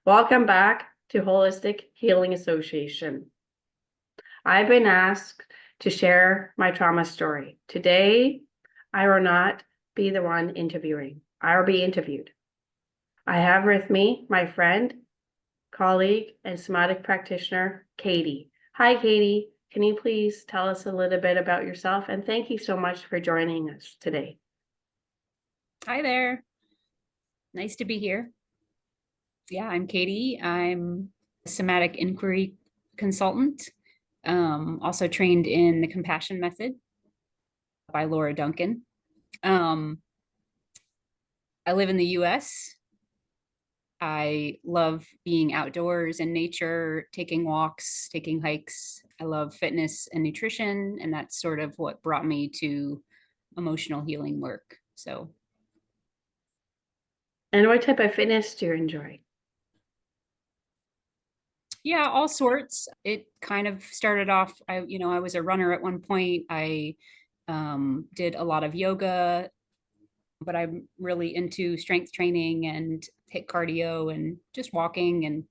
Welcome back to Holistic Healing Association. I've been asked to share my trauma story. Today, I will not be the one interviewing. I will be interviewed. I have with me my friend, colleague, and somatic practitioner, Katie. Hi, Katie. Can you please tell us a little bit about yourself? And thank you so much for joining us today. Hi there. Nice to be here. Yeah, I'm Katie. I'm a somatic inquiry consultant, also trained in the compassion method by Laura Duncan. Um, I live in the US. I love being outdoors in nature, taking walks, taking hikes. I love fitness and nutrition, and that's sort of what brought me to emotional healing work. So And what type of fitness do you enjoy? yeah, all sorts. It kind of started off, I was a runner at one point. I did a lot of yoga, but I'm really into strength training and hit cardio and just walking and,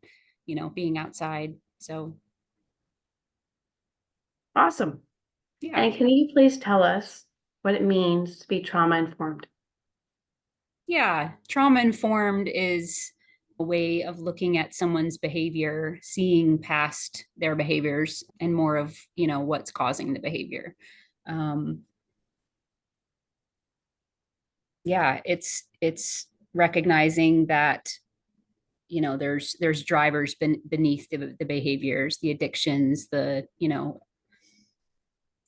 being outside. So, Awesome. yeah. And can you please tell us what it means to be trauma informed? Yeah. Trauma informed is a way of looking at someone's behavior, seeing past their behaviors and more of, what's causing the behavior. Um, yeah, it's recognizing that there's drivers beneath the behaviors, the addictions, the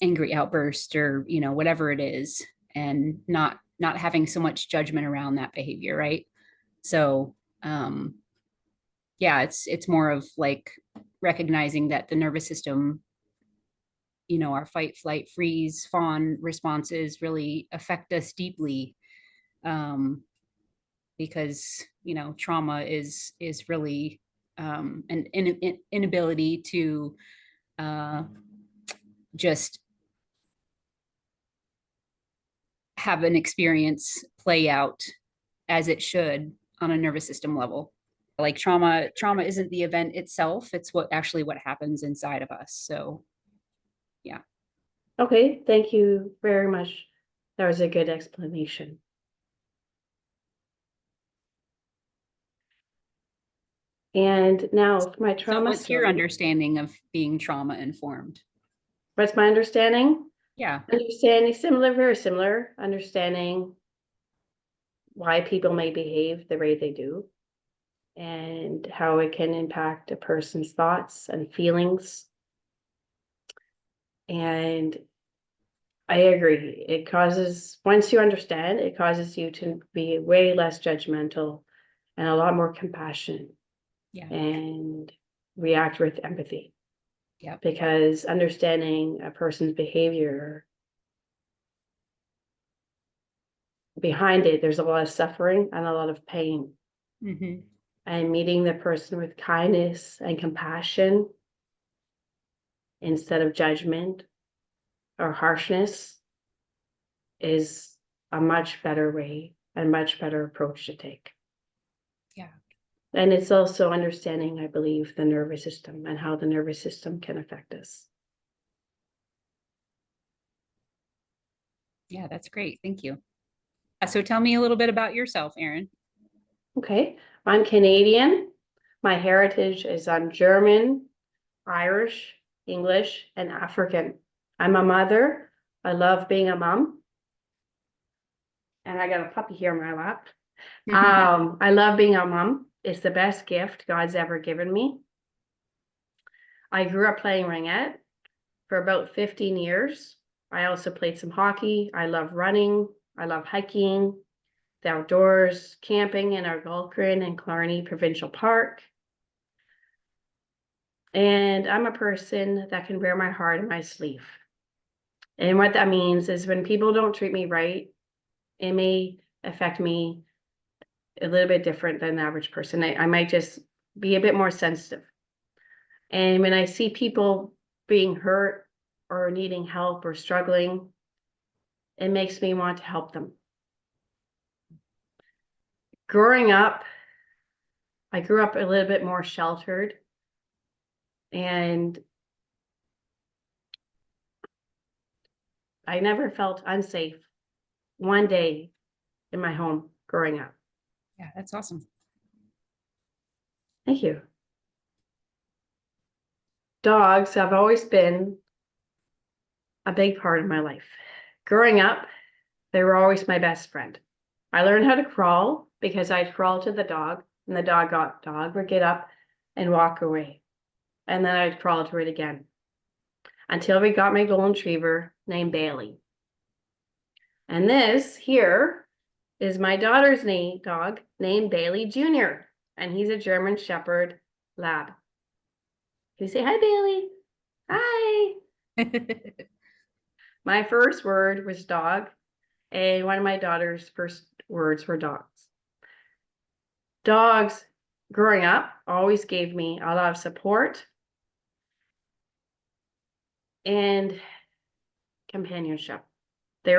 angry outburst, or whatever it is, and not having so much judgment around that behavior, right? So yeah, it's more of like recognizing that the nervous system, our fight, flight, freeze, fawn responses really affect us deeply, because trauma is really an inability to uh, just have an experience play out as it should on a nervous system level. Like trauma isn't the event itself, it's what happens inside of us. So yeah. Okay, thank you very much. That was a good explanation. And now for my So trauma what's your story. understanding of being trauma informed? What's my understanding? Yeah. Understanding similar, very similar, understanding why people may behave the way they do and how it can impact a person's thoughts and feelings. And I agree. It causes, once you understand, it causes you to be way less judgmental and a lot more compassionate Yeah. and react with empathy. Yeah. Because understanding a person's behavior, behind it, there's a lot of suffering and a lot of pain. Mm-hmm. And meeting the person with kindness and compassion instead of judgment or harshness is a much better way and much better approach to take. Yeah. And it's also understanding, I believe, the nervous system and how the nervous system can affect us. Yeah, that's great. Thank you. So tell me a little bit about yourself, Erin. Okay, I'm Canadian. My heritage is on German, Irish, English, and African. I'm a mother. I love being a mom. And I got a puppy here in my lap. I love being a mom. It's the best gift God's ever given me. I grew up playing ringette for about 15 years. I also played some hockey. I love running. I love hiking, the outdoors, camping in our Gulkrin and Clarny Provincial Park. And I'm a person that can wear my heart on my sleeve. And what that means is when people don't treat me right, it may affect me a little bit different than the average person. I might just be a bit more sensitive. And when I see people being hurt or needing help or struggling, it makes me want to help them. Growing up, I grew up a little bit more sheltered, and I never felt unsafe one day in my home growing up. Yeah, that's awesome. Thank you. Dogs have always been a big part of my life. Growing up, they were always my best friend. I learned how to crawl because I'd crawl to the dog, and the dog would get up and walk away. And then I'd crawl to it again until we got my golden retriever named Bailey. And this here is my daughter's dog named Bailey Jr. And he's a German Shepherd Lab. Can you say hi, Bailey? Hi. My first word was dog, and one of my daughter's first words were dogs. Dogs, growing up, always gave me a lot of support and companionship. They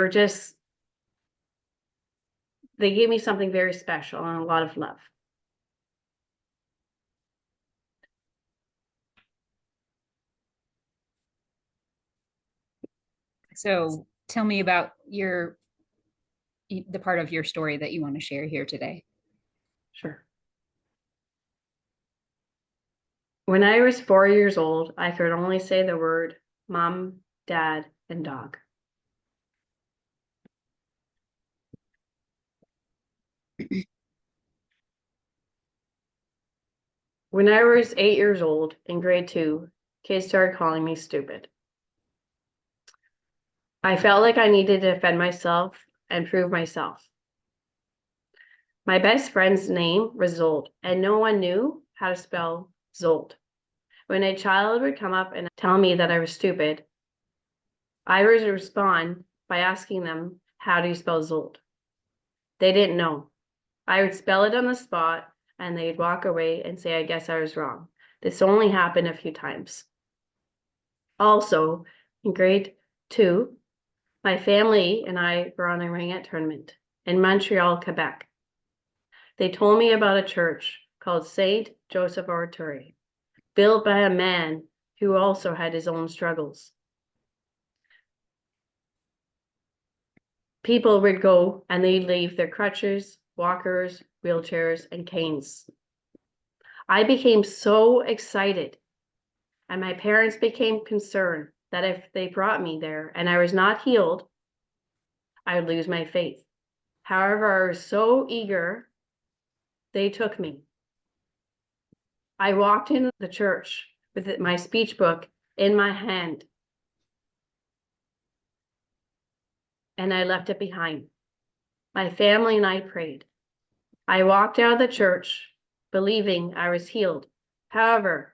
gave me something very special and a lot of love. So tell me about the part of your story that you want to share here today. Sure. When I was 4 years old, I could only say the word mom, dad, and dog. When I was 8 years old in grade 2, kids started calling me stupid. I felt like I needed to defend myself and prove myself. My best friend's name was Zold, and no one knew how to spell Zold. When a child would come up and tell me that I was stupid, I would respond by asking them, how do you spell Zold? They didn't know. I would spell it on the spot, and they'd walk away and say, I guess I was wrong. This only happened a few times. Also, in grade 2, my family and I were on a ringette tournament in Montreal, Quebec. They told me about a church called Saint Joseph Oratory, built by a man who also had his own struggles. People would go and they'd leave their crutches, walkers, wheelchairs, and canes. I became so excited, and my parents became concerned that if they brought me there and I was not healed, I would lose my faith. However, I was so eager, they took me. I walked into the church with my speech book in my hand, and I left it behind. My family and I prayed. I walked out of the church believing I was healed. However,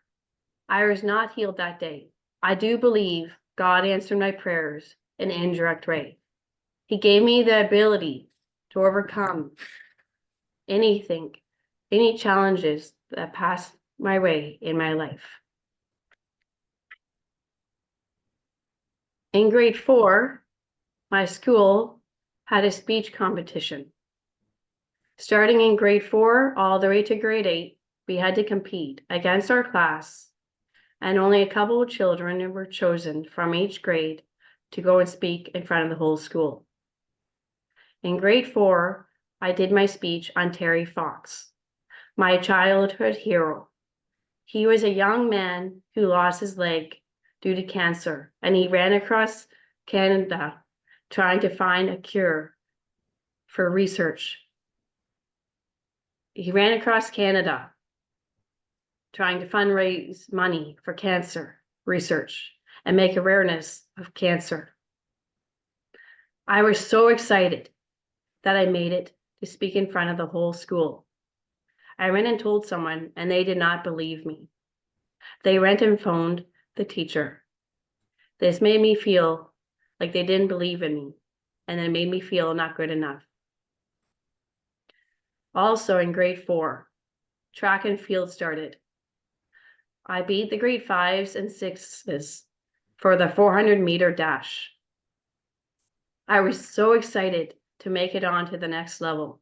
I was not healed that day. I do believe God answered my prayers in an indirect way. He gave me the ability to overcome anything, any challenges that passed my way in my life. In grade 4, my school had a speech competition. Starting in grade 4 all the way to grade 8, we had to compete against our class, and only a couple of children were chosen from each grade to go and speak in front of the whole school. In grade 4, I did my speech on Terry Fox, my childhood hero. He was a young man who lost his leg due to cancer, and he ran across Canada trying to find a cure for research. He ran across Canada trying to fundraise money for cancer research and make awareness of cancer. I was so excited that I made it to speak in front of the whole school. I went and told someone, and they did not believe me. They went and phoned the teacher. This made me feel like they didn't believe in me, and it made me feel not good enough. Also in grade 4, track and field started. I beat the grade 5s and 6s for the 400-meter dash. I was so excited to make it on to the next level.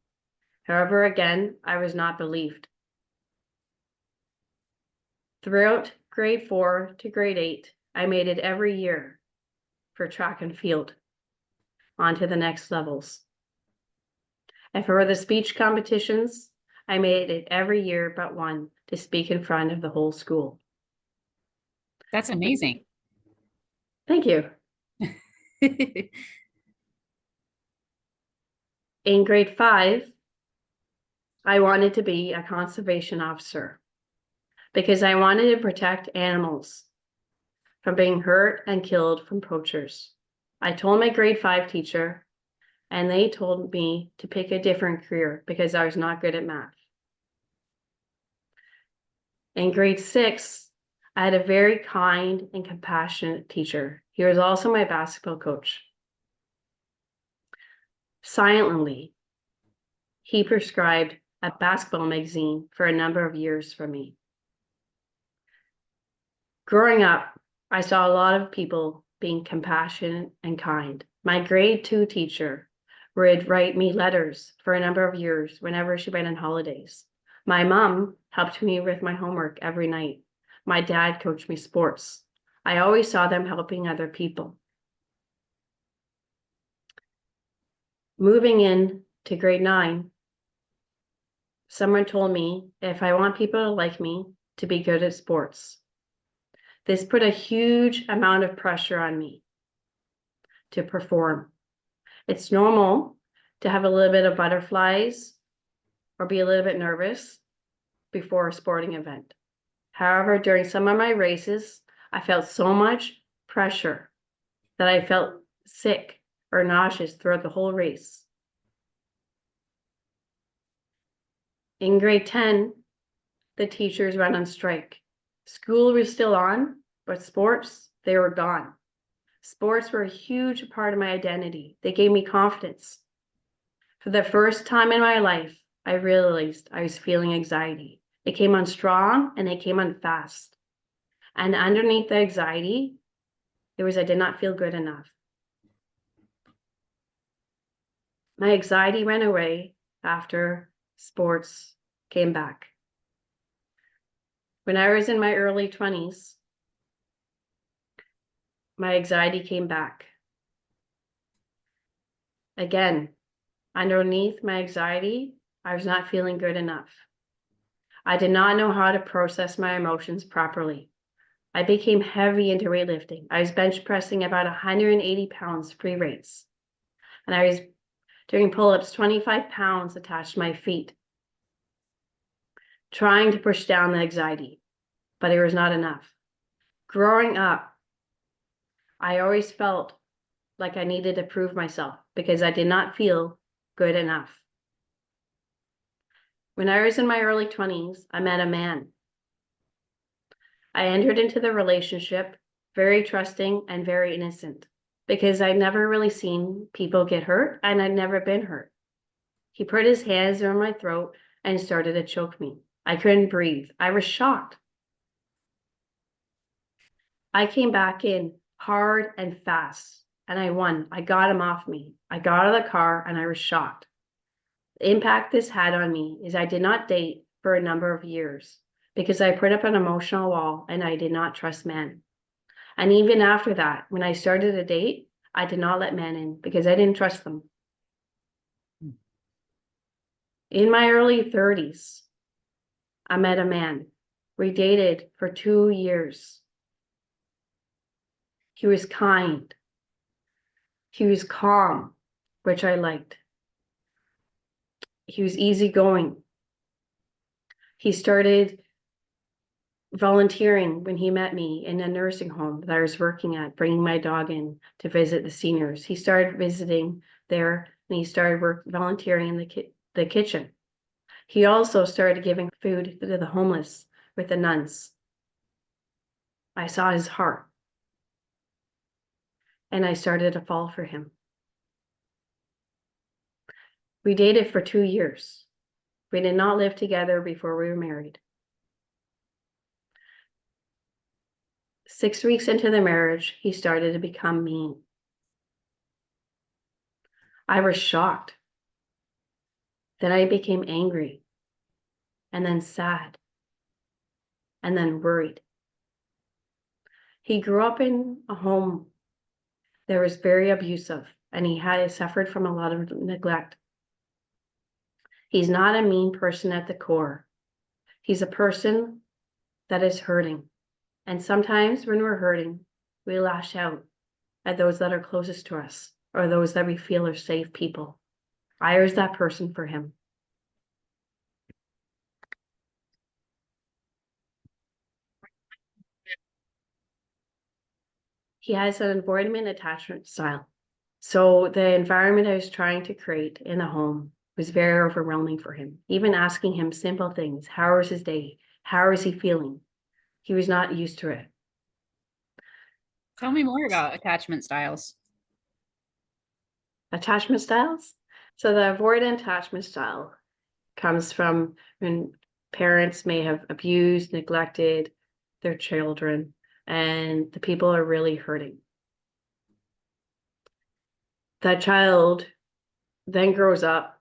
However, again, I was not believed. Throughout grade 4 to grade 8, I made it every year for track and field, on to the next levels. And for the speech competitions, I made it every year but one to speak in front of the whole school. That's amazing. Thank you. In grade 5, I wanted to be a conservation officer because I wanted to protect animals from being hurt and killed from poachers. I told my grade 5 teacher, and they told me to pick a different career because I was not good at math. In grade 6, I had a very kind and compassionate teacher. He was also my basketball coach. Silently, he prescribed a basketball magazine for a number of years for me. Growing up, I saw a lot of people being compassionate and kind. My grade 2 teacher would write me letters for a number of years whenever she went on holidays. My mom helped me with my homework every night. My dad coached me sports. I always saw them helping other people. Moving in to grade 9, someone told me if I want people to like me, to be good at sports. This put a huge amount of pressure on me to perform. It's normal to have a little bit of butterflies or be a little bit nervous before a sporting event. However, during some of my races, I felt so much pressure that I felt sick or nauseous throughout the whole race. In grade 10, the teachers went on strike. School was still on, but sports, they were gone. Sports were a huge part of my identity. They gave me confidence. For the first time in my life, I realized I was feeling anxiety. It came on strong and it came on fast. And underneath the anxiety, it was I did not feel good enough. My anxiety went away after sports came back. When I was in my early 20s, my anxiety came back. Again, underneath my anxiety, I was not feeling good enough. I did not know how to process my emotions properly. I became heavy into weightlifting. I was bench pressing about 180 pounds free weights. And I was doing pull-ups 25 pounds attached to my feet, trying to push down the anxiety, but it was not enough. Growing up, I always felt like I needed to prove myself because I did not feel good enough. When I was in my early 20s, I met a man. I entered into the relationship very trusting and very innocent because I'd never really seen people get hurt and I'd never been hurt. He put his hands around my throat and started to choke me. I couldn't breathe. I was shocked. I came back in hard and fast and I won. I got him off me. I got out of the car and I was shocked. The impact this had on me is I did not date for a number of years because I put up an emotional wall and I did not trust men. And even after that, when I started to date, I did not let men in because I didn't trust them. In my early 30s, I met a man. We dated for 2 years. He was kind. He was calm, which I liked. He was easygoing. He started volunteering when he met me in a nursing home that I was working at, bringing my dog in to visit the seniors. He started visiting there and he started volunteering in the kitchen. He also started giving food to the homeless with the nuns. I saw his heart and I started to fall for him. We dated for 2 years. We did not live together before we were married. 6 weeks into the marriage, he started to become mean. I was shocked. Then I became angry and then sad. and then worried. He grew up in a home that was very abusive, and he had suffered from a lot of neglect. He's not a mean person at the core. He's a person that is hurting. And sometimes when we're hurting, we lash out at those that are closest to us or those that we feel are safe people. I was that person for him. He has an avoidant attachment style. So the environment I was trying to create in the home was very overwhelming for him. Even asking him simple things. How was his day? How is he feeling? He was not used to it. Tell me more about attachment styles. Attachment styles. So the avoidant attachment style comes from when parents may have abused, neglected their children, and the people are really hurting. That child then grows up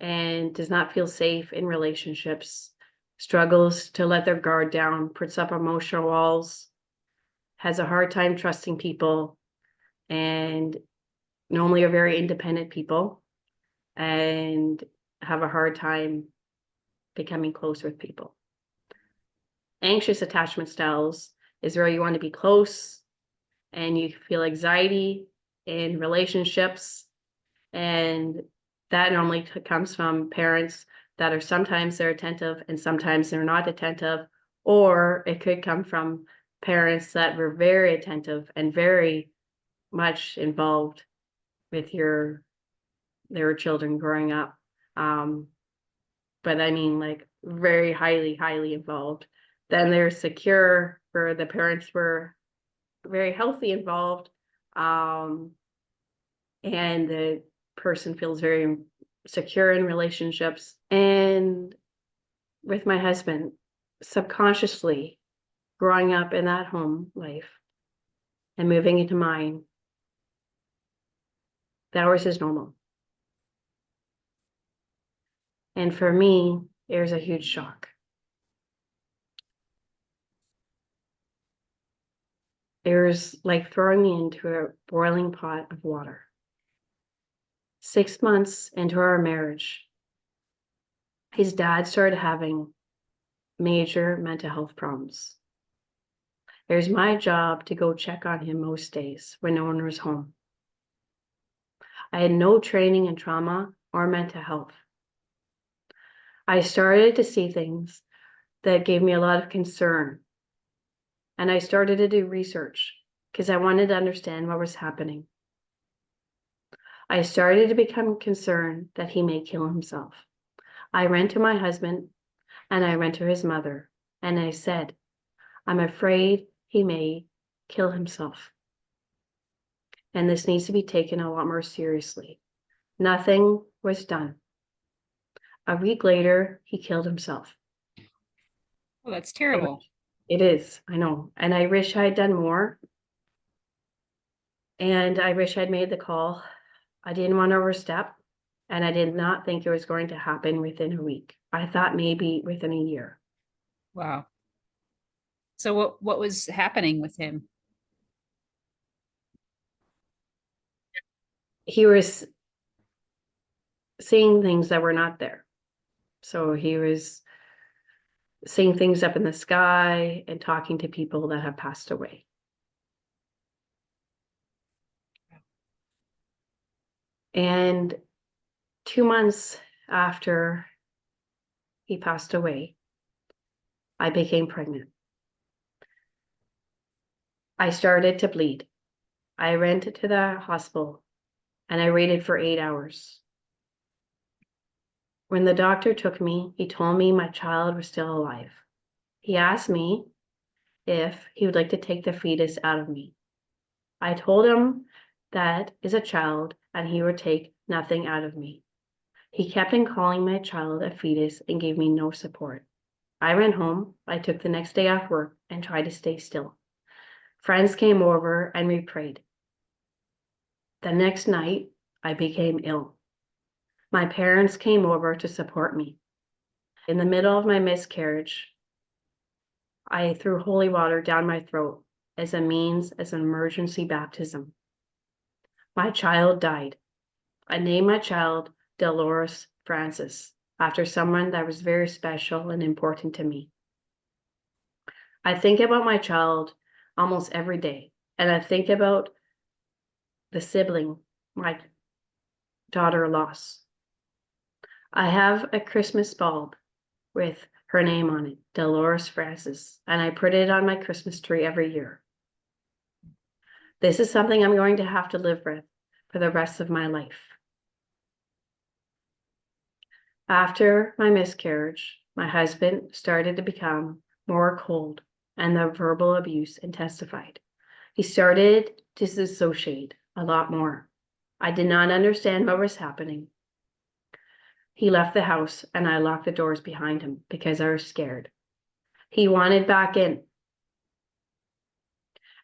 and does not feel safe in relationships, struggles to let their guard down, puts up emotional walls, has a hard time trusting people, and normally are very independent people and have a hard time becoming close with people. Anxious attachment styles is where you want to be close and you feel anxiety in relationships, and that normally comes from parents that are sometimes they're attentive and sometimes they're not attentive, or it could come from parents that were very attentive and very much involved with their children growing up. But I mean, like, very highly involved. Then there's secure, where the parents were very healthy involved, and the person feels very secure in relationships. And with my husband, subconsciously growing up in that home life and moving into mine, that was his normal. And for me, it was a huge shock. It was like throwing me into a boiling pot of water. 6 months into our marriage, his dad started having major mental health problems. It was my job to go check on him most days when no one was home. I had no training in trauma or mental health. I started to see things that gave me a lot of concern. And I started to do research because I wanted to understand what was happening. I started to become concerned that he may kill himself. I ran to my husband and I ran to his mother and I said, I'm afraid he may kill himself. And this needs to be taken a lot more seriously. Nothing was done. A week later, he killed himself. Oh, that's terrible. It is, I know. And I wish I had done more. And I wish I'd made the call. I didn't want to overstep. And I did not think it was going to happen within a week. I thought maybe within a year. Wow. So what was happening with him? He was seeing things that were not there. So he was seeing things up in the sky and talking to people that have passed away. And 2 months after he passed away, I became pregnant. I started to bleed. I ran to the hospital and I waited for 8 hours. When the doctor took me, he told me my child was still alive. He asked me if he would like to take the fetus out of me. I told him that is a child and he would take nothing out of me. He kept on calling my child a fetus and gave me no support. I went home. I took the next day off work and tried to stay still. Friends came over and we prayed. The next night, I became ill. My parents came over to support me. In the middle of my miscarriage, I threw holy water down my throat as a means as an emergency baptism. My child died. I named my child Dolores Francis after someone that was very special and important to me. I think about my child almost every day, and I think about the sibling my daughter lost. I have a Christmas bulb with her name on it, Dolores Francis, and I put it on my Christmas tree every year. This is something I'm going to have to live with for the rest of my life. After my miscarriage, my husband started to become more cold and the verbal abuse intensified. He started to dissociate a lot more. I did not understand what was happening. He left the house and I locked the doors behind him because I was scared. He wanted back in.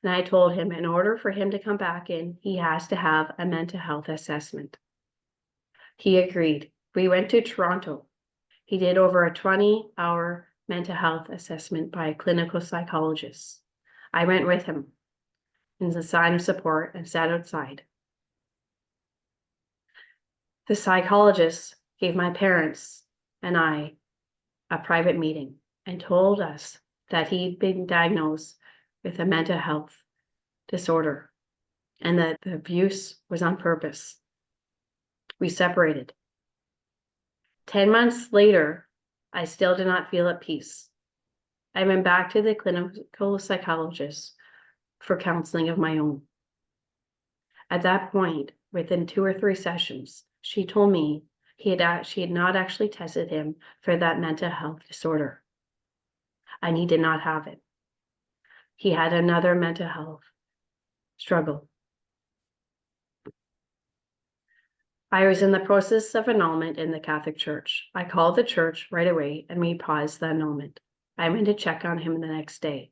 And I told him in order for him to come back in, he has to have a mental health assessment. He agreed. We went to Toronto. He did over a 20-hour mental health assessment by a clinical psychologist. I went with him as a sign of support and sat outside. The psychologist gave my parents and I a private meeting and told us that he'd been diagnosed with a mental health disorder and that the abuse was on purpose. We separated. 10 months later, I still did not feel at peace. I went back to the clinical psychologist for counseling of my own. At that point, within 2 or 3 sessions, she told me she had not actually tested him for that mental health disorder, and he did not have it. He had another mental health struggle. I was in the process of annulment in the Catholic Church. I called the church right away and we paused the annulment. I went to check on him the next day.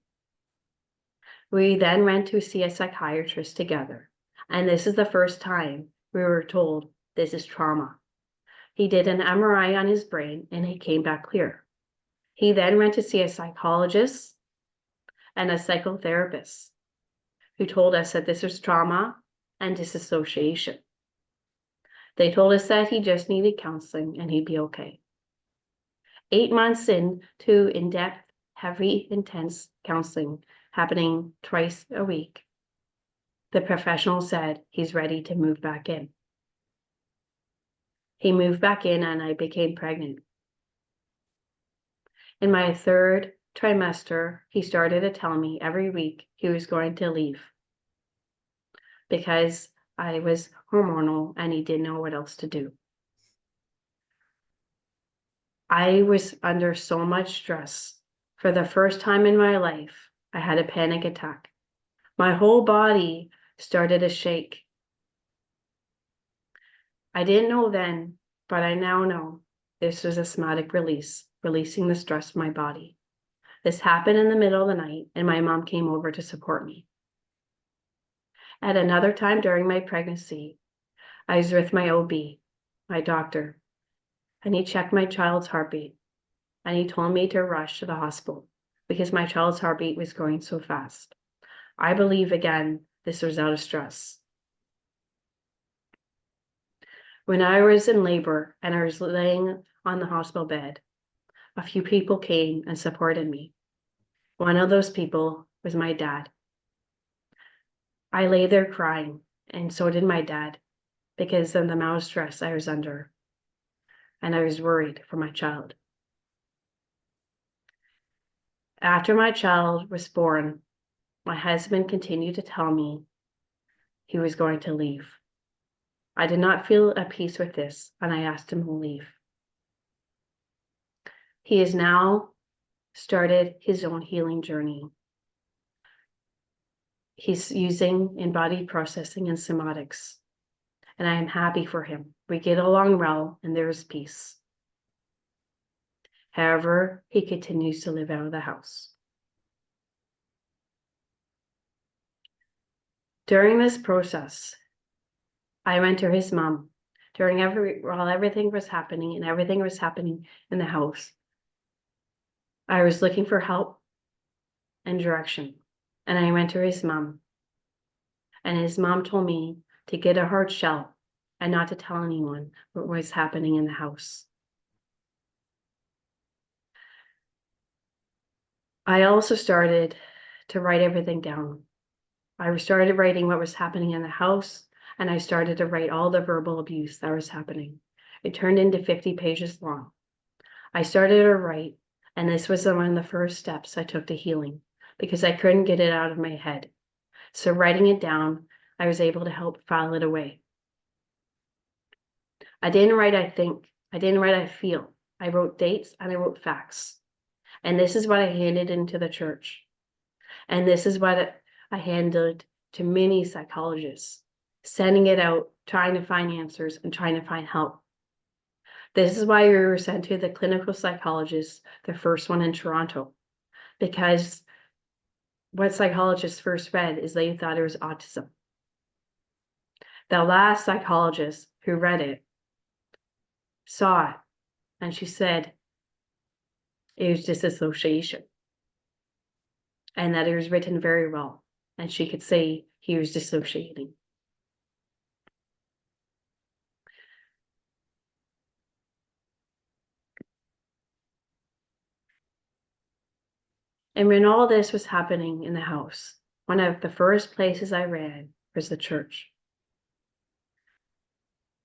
We then went to see a psychiatrist together, and this is the first time we were told this is trauma. He did an MRI on his brain and it came back clear. He then went to see a psychologist and a psychotherapist who told us that this was trauma and disassociation. They told us that he just needed counseling and he'd be okay. 8 months into in-depth, heavy, intense counseling happening twice a week, the professional said he's ready to move back in. He moved back in and I became pregnant. In my 3rd trimester, he started to tell me every week he was going to leave because I was hormonal and he didn't know what else to do. I was under so much stress. For the first time in my life, I had a panic attack. My whole body started to shake. I didn't know then, but I now know this was a somatic release, releasing the stress from my body. This happened in the middle of the night and my mom came over to support me. At another time during my pregnancy, I was with my OB, my doctor, and he checked my child's heartbeat and he told me to rush to the hospital because my child's heartbeat was going so fast. I believe again, this was out of stress. When I was in labor and I was laying on the hospital bed, a few people came and supported me. One of those people was my dad. I lay there crying, and so did my dad, because of the amount of stress I was under, and I was worried for my child. After my child was born, my husband continued to tell me he was going to leave. I did not feel at peace with this, and I asked him to leave. He has now started his own healing journey. He's using embodied processing and somatics, and I am happy for him. We get along well, and there is peace. However, he continues to live out of the house. During this process, I went to his mom. While everything was happening and everything was happening in the house, I was looking for help and direction. And I went to his mom. And his mom told me to get a hard shell and not to tell anyone what was happening in the house. I also started to write everything down. I started writing what was happening in the house, and I started to write all the verbal abuse that was happening. It turned into 50 pages long. I started to write, and this was one of the first steps I took to healing because I couldn't get it out of my head. So writing it down, I was able to help file it away. I didn't write I think, I didn't write I feel. I wrote dates and I wrote facts. And this is what I handed into the church. And this is what I handed to many psychologists, sending it out, trying to find answers and trying to find help. This is why we were sent to the clinical psychologist, the first one in Toronto, because what psychologists first read is they thought it was autism. The last psychologist who read it saw it, and she said it was disassociation, and that it was written very well, and she could say he was dissociating. And when all this was happening in the house, one of the first places I ran was the church.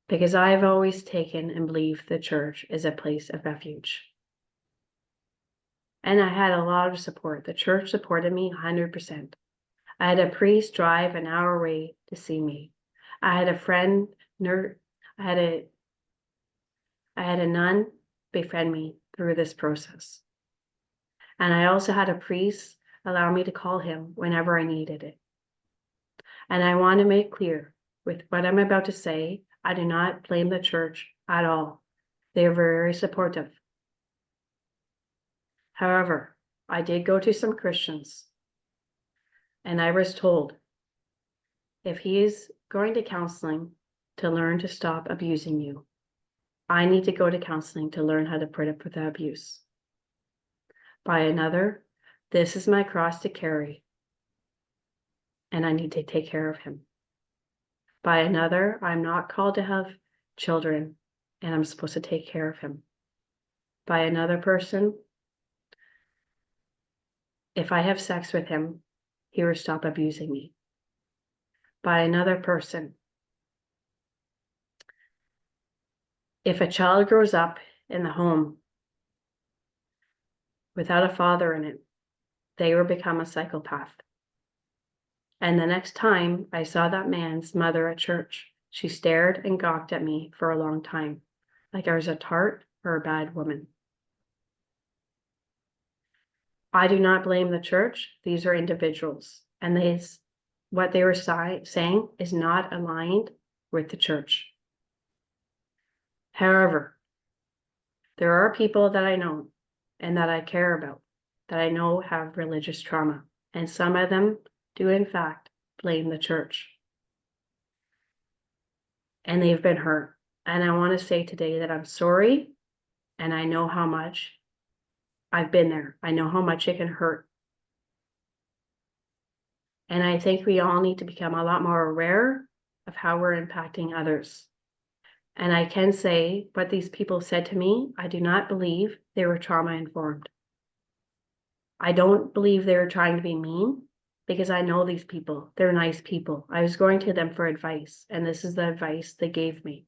Because I've always taken and believed the church is a place of refuge. And I had a lot of support. The church supported me 100%. I had a priest drive an hour away to see me. I had a friend, I had a nun befriend me through this process. And I also had a priest allow me to call him whenever I needed it. And I want to make clear with what I'm about to say, I do not blame the church at all. They are very supportive. However, I did go to some Christians, and I was told if he is going to counseling to learn to stop abusing you, I need to go to counseling to learn how to put up with the abuse. By another, this is my cross to carry, and I need to take care of him. By another, I'm not called to have children, and I'm supposed to take care of him. By another person, if I have sex with him, he will stop abusing me. By another person, if a child grows up in the home without a father in it, they will become a psychopath. And the next time I saw that man's mother at church, she stared and gawked at me for a long time, like I was a tart or a bad woman. I do not blame the church. These are individuals, and what they were saying is not aligned with the church. However, there are people that I know and that I care about, that I know have religious trauma, and some of them do in fact blame the church. And they've been hurt. And I want to say today that I'm sorry, and I know how much I've been there. I know how much it can hurt. And I think we all need to become a lot more aware of how we're impacting others. And I can say what these people said to me, I do not believe they were trauma informed. I don't believe they were trying to be mean, because I know these people. They're nice people. I was going to them for advice, and this is the advice they gave me.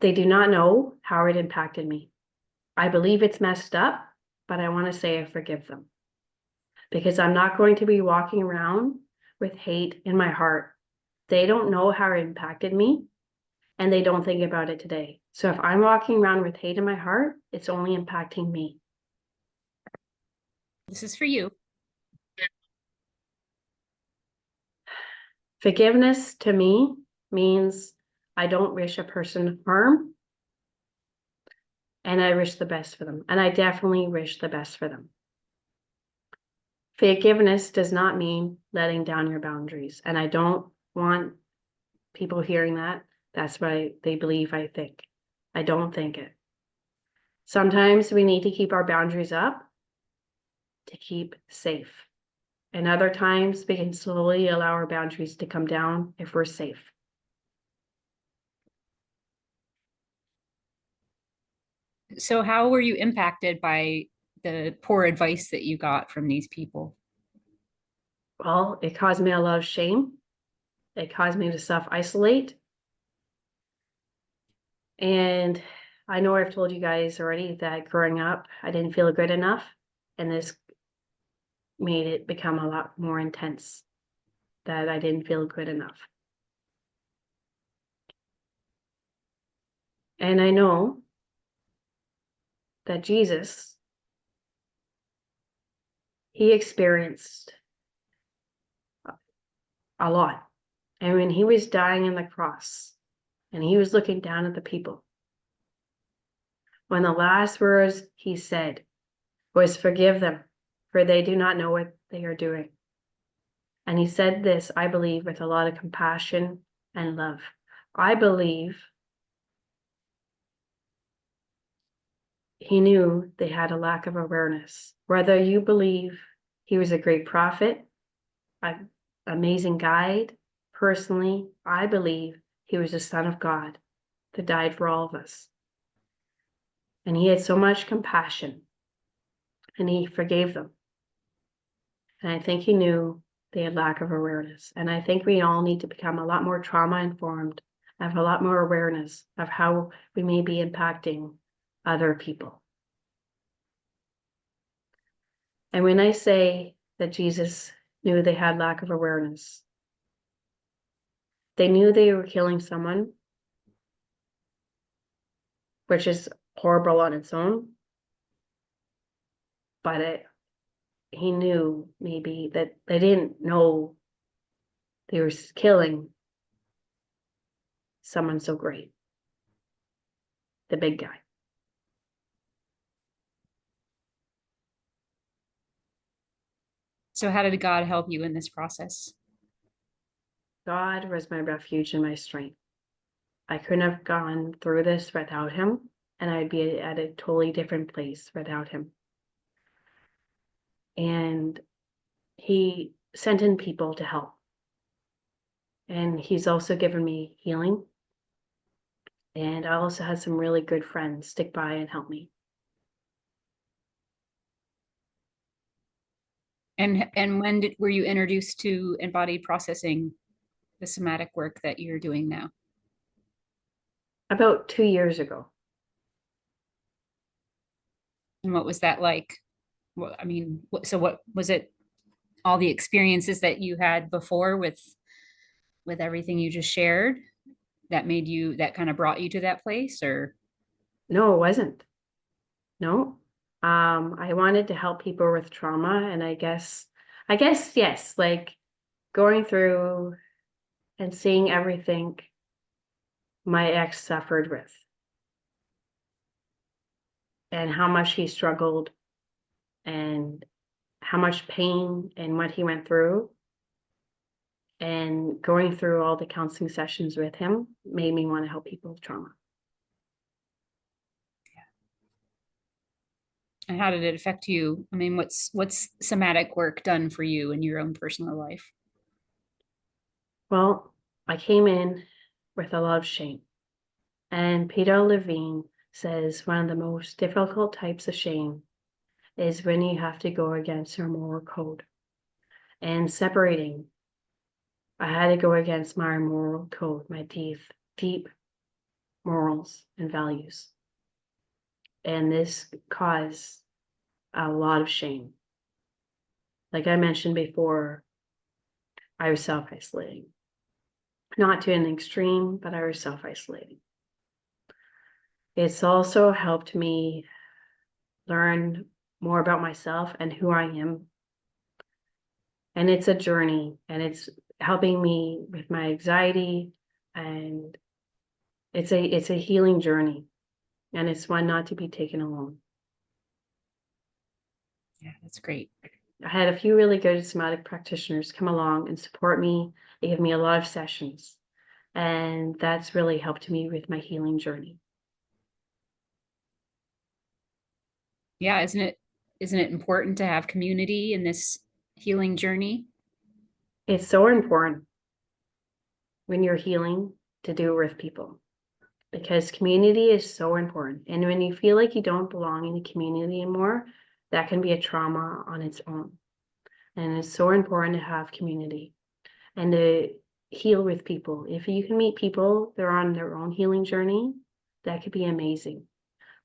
They do not know how it impacted me. I believe it's messed up, but I want to say I forgive them, because I'm not going to be walking around with hate in my heart. They don't know how it impacted me, and they don't think about it today. So if I'm walking around with hate in my heart, it's only impacting me. This is for you. Forgiveness to me means I don't wish a person harm, and I wish the best for them. And I definitely wish the best for them. Forgiveness does not mean letting down your boundaries. And I don't want people hearing that. That's what they believe I think. I don't think it. Sometimes we need to keep our boundaries up to keep safe. And other times we can slowly allow our boundaries to come down if we're safe. So how were you impacted by the poor advice that you got from these people? Well, it caused me a lot of shame. It caused me to self-isolate. And I know I've told you guys already that growing up, I didn't feel good enough. And this made it become a lot more intense, that I didn't feel good enough. And I know that Jesus, he experienced a lot. And when he was dying on the cross and he was looking down at the people, when the last words he said was, "Forgive them, for they do not know what they are doing." And he said this, I believe, with a lot of compassion and love. I believe he knew they had a lack of awareness. Whether you believe he was a great prophet, an amazing guide, personally, I believe he was the Son of God that died for all of us. And he had so much compassion and he forgave them. And I think he knew they had lack of awareness. And I think we all need to become a lot more trauma informed, have a lot more awareness of how we may be impacting other people. And when I say that Jesus knew they had lack of awareness, they knew they were killing someone, which is horrible on its own. But he knew maybe that they didn't know they were killing someone so great, the big guy. So how did God help you in this process? God was my refuge and my strength. I couldn't have gone through this without him, and I'd be at a totally different place without him. And he sent in people to help. And he's also given me healing. And I also had some really good friends stick by and help me. And when were you introduced to embodied processing, the somatic work that you're doing now? About 2 years ago. And what was that like? So what was it? All the experiences that you had before with everything you just shared that kind of brought you to that place, or? No, it wasn't. No. I wanted to help people with trauma, and I guess yes, like going through and seeing everything my ex suffered with and how much he struggled and how much pain and what he went through, and going through all the counseling sessions with him made me want to help people with trauma. And how did it affect you? I mean, what's somatic work done for you in your own personal life? Well, I came in with a lot of shame, and Peter Levine says one of the most difficult types of shame is when you have to go against your moral code. And separating, I had to go against my moral code, my deep morals and values. And this caused a lot of shame. Like I mentioned before, I was self-isolating. Not to an extreme, but I was self-isolating. It's also helped me learn more about myself and who I am. And it's a journey, and it's helping me with my anxiety, and it's a healing journey, and it's one not to be taken alone. Yeah, that's great. I had a few really good somatic practitioners come along and support me. They give me a lot of sessions, and that's really helped me with my healing journey. Yeah, isn't it important to have community in this healing journey? It's so important when you're healing to do it with people because community is so important. And when you feel like you don't belong in the community anymore, that can be a trauma on its own. And it's so important to have community and to heal with people. If you can meet people, they're on their own healing journey, that could be amazing.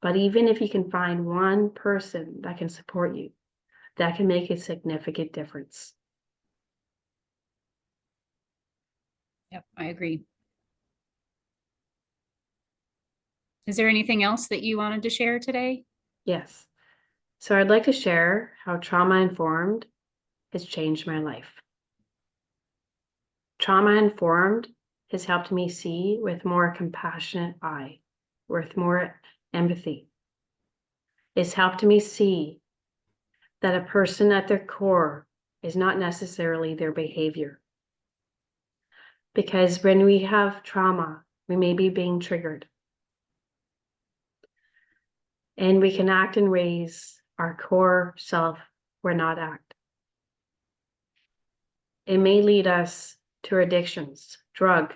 But even if you can find one person that can support you, that can make a significant difference. Yep, I agree. Is there anything else that you wanted to share today? Yes. So I'd like to share how trauma informed has changed my life. Trauma informed has helped me see with more compassionate eye, with more empathy. It's helped me see that a person at their core is not necessarily their behavior. Because when we have trauma, we may be being triggered. And we can act in ways our core self would not act. It may lead us to addictions, drug,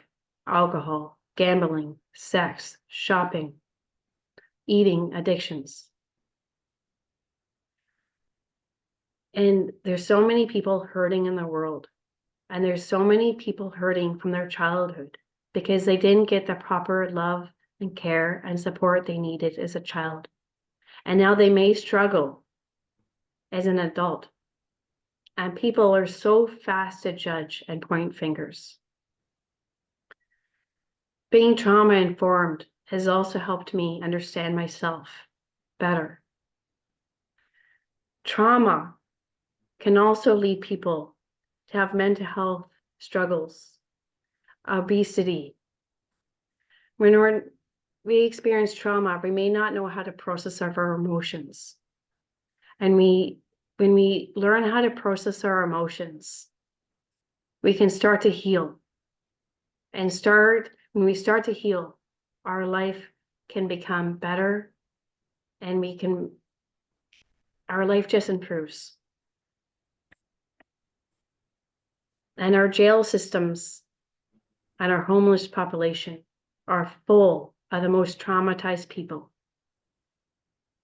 alcohol, gambling, sex, shopping, eating addictions. And there's so many people hurting in the world. And there's so many people hurting from their childhood because they didn't get the proper love and care and support they needed as a child. And now they may struggle as an adult. And people are so fast to judge and point fingers. Being trauma informed has also helped me understand myself better. Trauma can also lead people to have mental health struggles, obesity. When we experience trauma, we may not know how to process our emotions. And when we learn how to process our emotions, we can start to heal. And when we start to heal, our life can become better and our life just improves. And our jail systems and our homeless population are full of the most traumatized people.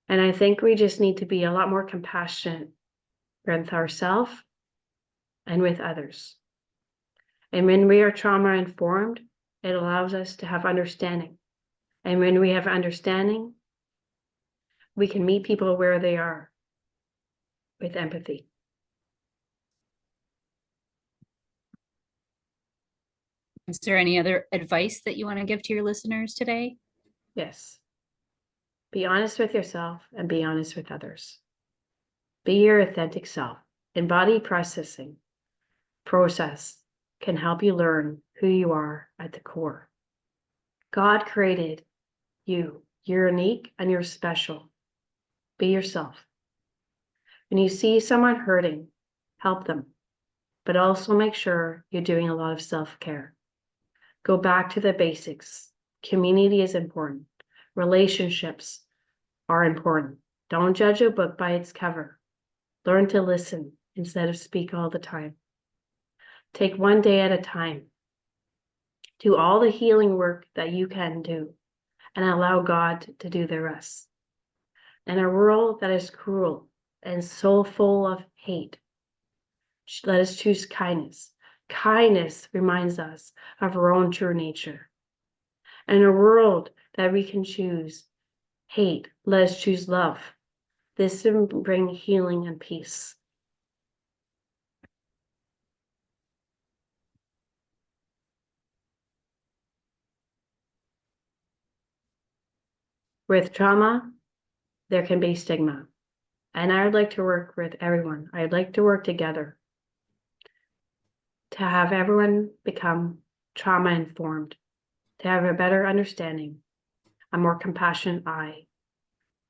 And I think we just need to be a lot more compassionate with ourselves and with others. And when we are trauma informed, it allows us to have understanding. And when we have understanding, we can meet people where they are with empathy. Is there any other advice that you want to give to your listeners today? Yes. Be honest with yourself and be honest with others. Be your authentic self. Embodied process can help you learn who you are at the core. God created you. You're unique and you're special. Be yourself. When you see someone hurting, help them, but also make sure you're doing a lot of self-care. Go back to the basics. Community is important. Relationships are important. Don't judge a book by its cover. Learn to listen instead of speak all the time. Take one day at a time. Do all the healing work that you can do and allow God to do the rest. In a world that is cruel and so full of hate, let us choose kindness. Kindness reminds us of our own true nature. In a world that we can choose hate, let us choose love. This will bring healing and peace. With trauma, there can be stigma. And I would like to work with everyone. I'd like to work together to have everyone become trauma informed, to have a better understanding, a more compassionate eye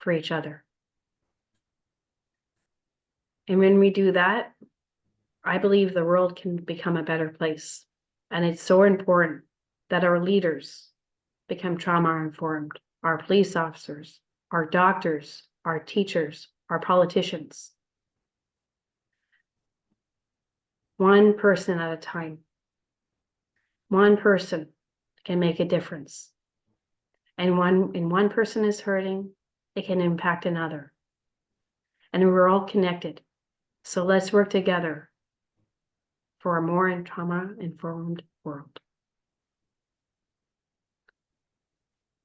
for each other. And when we do that, I believe the world can become a better place. And it's so important that our leaders become trauma informed, our police officers, our doctors, our teachers, our politicians. One person at a time. One person can make a difference. And when one person is hurting, it can impact another. And we're all connected. So let's work together for a more trauma-informed world.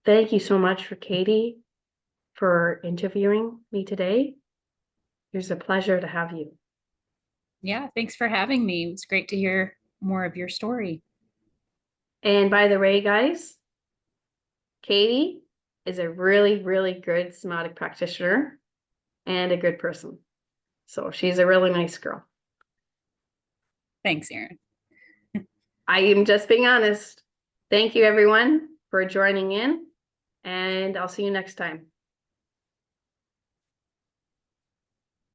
Thank you so much for Katie for interviewing me today. It was a pleasure to have you. Yeah, thanks for having me. It was great to hear more of your story. And by the way, guys, Katie is a really, really good somatic practitioner and a good person. So she's a really nice girl. Thanks, Erin. I am just being honest. Thank you, everyone, for joining in, and I'll see you next time.